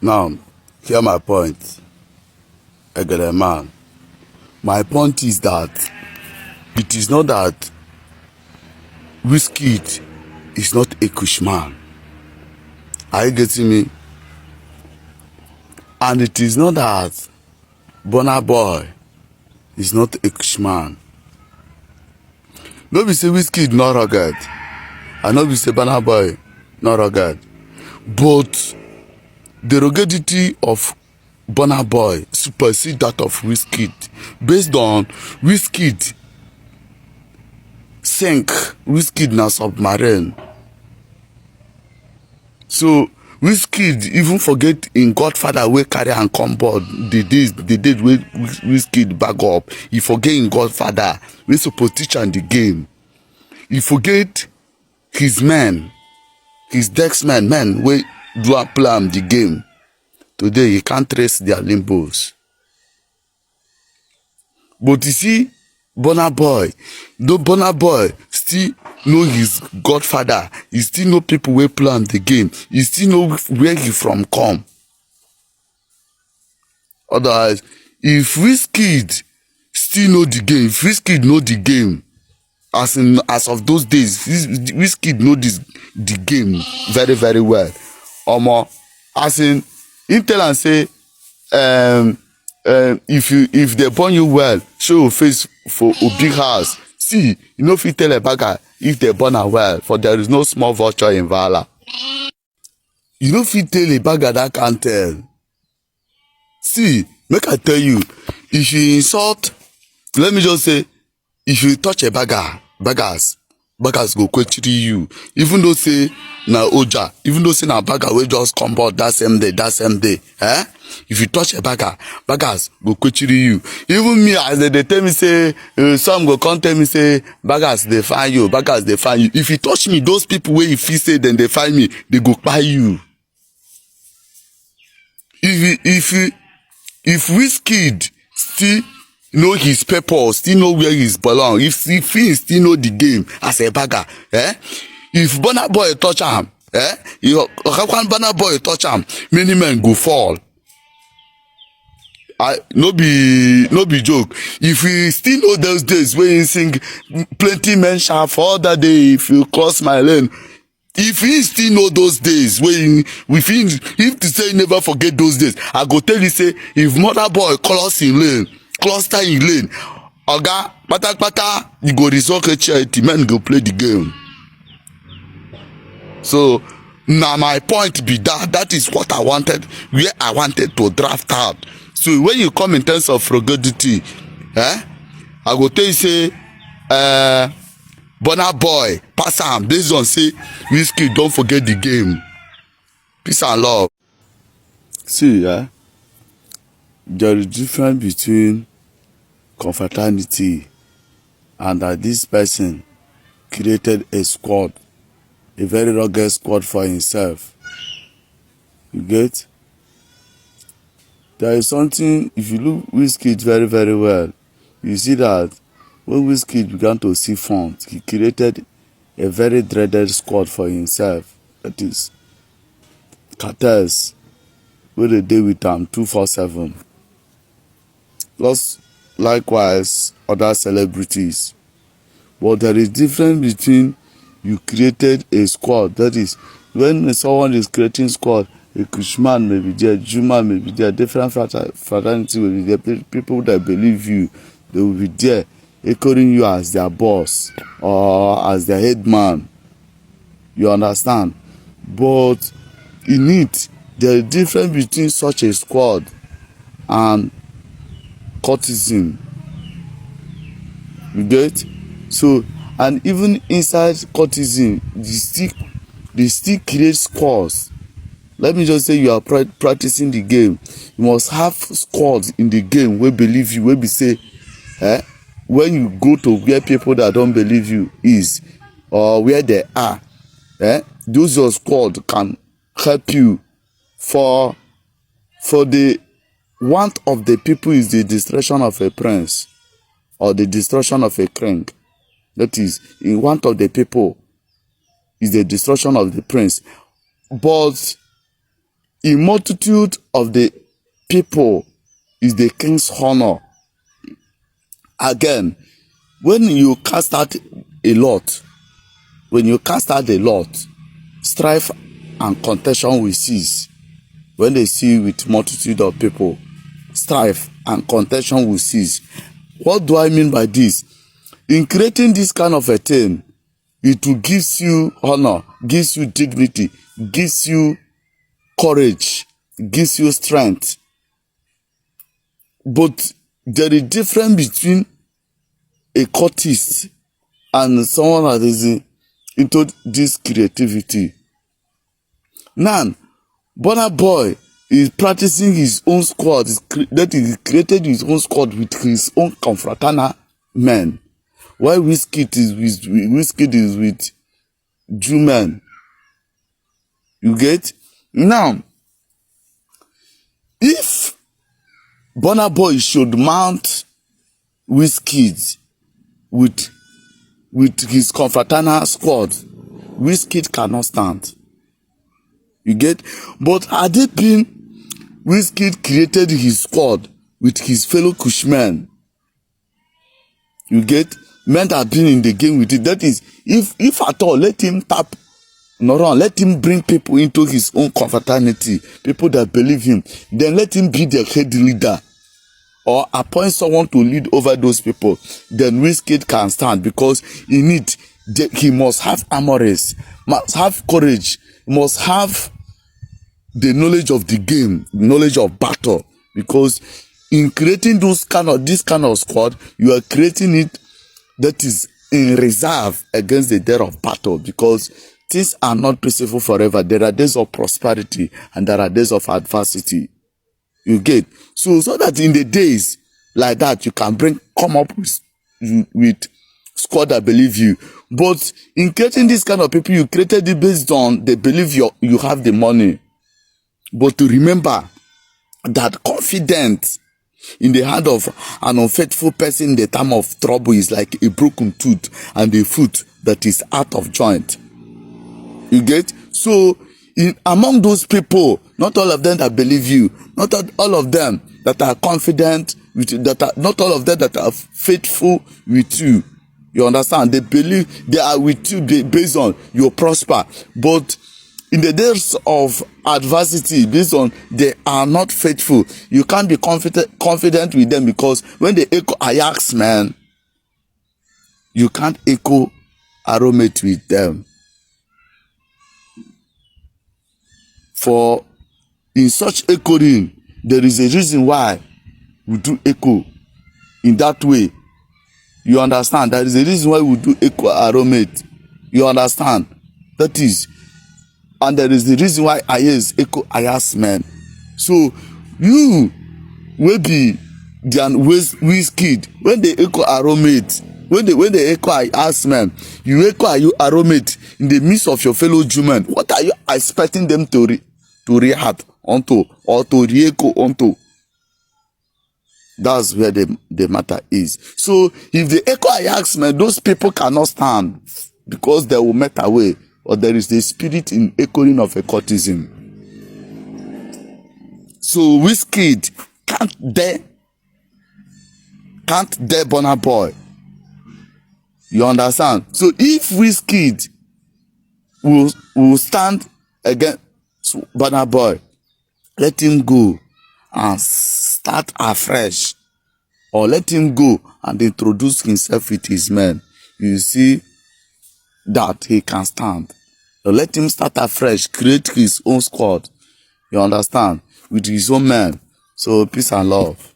Now, hear my point. Egede man. My point is that it is not that Wizkid is not a Kushman. Are you getting me? And it is not that Burna Boy is not a Kushman. No be say Wizkid not rugged. I know we say Burna Boy not rugged. But the ruggedity of Burna Boy supersedes that of Wizkid. Based on Wizkid sink, Wizkid na submarine. So Wizkid even forget in Godfather wey carry and come board the date wey Wizkid bag up. He forget in Godfather wey suppose teach am the game. He forget his men, his dex men wey do and play am the game. Today he can't trace their limbos. But you see, Burna Boy, though Burna Boy still know his Godfather, he still know people wey play am the game, he still know where he from come. Otherwise, if Wizkid still know the game, if Wizkid know the game, as of those days, Wizkid know the game very, very well. Omo, as in, him tell am say, if they born you well, show your face for a big house. See, you know, if you tell a bagger if they born her well, for there is no small vulture in Vala. You know, if you tell a bagger that can't tell. See, make I tell you, if you insult, let me just say, if you touch a bagger, baggers go question you. Even though say na Oja, even though say na bagger wey just come out that same day, eh? If you touch a bagger, baggers go question you. Even me, as they tell me say, some go come tell me say, baggers they find you, baggers they find you. If you touch me, those people wey if you say then they find me, they go buy you. If Wizkid still know his purpose, still know where he belong, if he still know the game as a bagger, eh? If Burna Boy touch him, eh? If Burna Boy touch him, many men go fall. No be joke. If we still know those days when you sing plenty men shall for that day if you cross my lane. If he still know those days when if to say never forget those days, I go tell you say if Mother Boy cluster in lane, oga pata you go result a charity men go play the game. So now my point be that is what I wanted, where I wanted to draft out. So when you come in terms of ruggedity, I go tell you say Burna Boy pass am based on say Wizkid don't forget the game. Peace and love. See, there is difference between confraternity and that this person created a squad, a very rugged squad for himself. You get? There is something, if you look Wizkid very, very well, you see that when Wizkid began to see funds, he created a very dreaded squad for himself. That is cartels, where they deal with 247. Plus, likewise, other celebrities. But there is difference between you created a squad. That is, when someone is creating squad, a Kushman may be there, Juma may be there, different fraternity will be there, people that believe you, they will be there, echoing you as their boss or as their head man. You understand? But in it, there is difference between such a squad and courtesan. You get? So, and even inside courtesan, they still create squads. Let me just say you are practicing the game. You must have squads in the game where believe you, where be say, when you go to where people that don't believe you is, or where they are, those your squad can help you. For the want of the people is the destruction of a prince, or the destruction of a king. That is, in want of the people is the destruction of the prince. But A multitude of the people is the king's honor. Again, when you cast out a lot, strife and contention will cease. When they see with multitude of people, strife and contention will cease. What do I mean by this? In creating this kind of a thing, it will give you honor, gives you dignity, gives you courage, gives you strength. But there is difference between a cultist and someone that is into this creativity. Now, Burna Boy is practicing his own squad, that he created his own squad with his own confraternal men. While Wizkid is with Jew men. You get? Now, if Burna Boy should mount Wizkid with his confraternal squad, Wizkid cannot stand. You get? But had it been Wizkid created his squad with his fellow Kushmen, you get? Men that have been in the game with it. That is, if at all, let him let him bring people into his own confraternity, people that believe him. Then let him be their head leader, or appoint someone to lead over those people. Then Wizkid can stand, because he must have armories, must have courage, must have the knowledge of the game, knowledge of battle. Because in creating this kind of squad, you are creating it that is in reserve against the day of battle, because things are not peaceful forever. There are days of prosperity and there are days of adversity. You get? So that in the days like that, you can come up with squad that believe you. But in creating this kind of people, you created it based on they believe you have the money. But to remember that confidence in the hand of an unfaithful person in the time of trouble is like a broken tooth and a foot that is out of joint. You get? So, among those people, not all of them that believe you, not all of them that are confident with you, not all of them that are faithful with you. You understand? They believe they are with you based on your prosper. But in the days of adversity, based on they are not faithful, you can't be confident with them, because when they echo Ajax, man, you can't echo Aromate with them. For in such echoing, there is a reason why we do echo in that way. You understand? There is a reason why we do echo Aromate. You understand? That is. And there is the reason why Eiye is echo Eiye's man. So you will be the Wizkid when they echo Aromate, when they echo Eiye's man, you echo Aromate in the midst of your fellow Jew. What are you expecting them to react onto or to re-echo onto? That's where the matter is. So if they echo Eiye's man, those people cannot stand, because they will melt away. Or there is the spirit in echoing of a cultism. So Wizkid can't dare Burna Boy. You understand? So if Wizkid will stand against Burna Boy, let him go and start afresh, or let him go and introduce himself with his men. You see that he can stand. So let him start afresh, create his own squad. You understand? With his own men. So peace and love.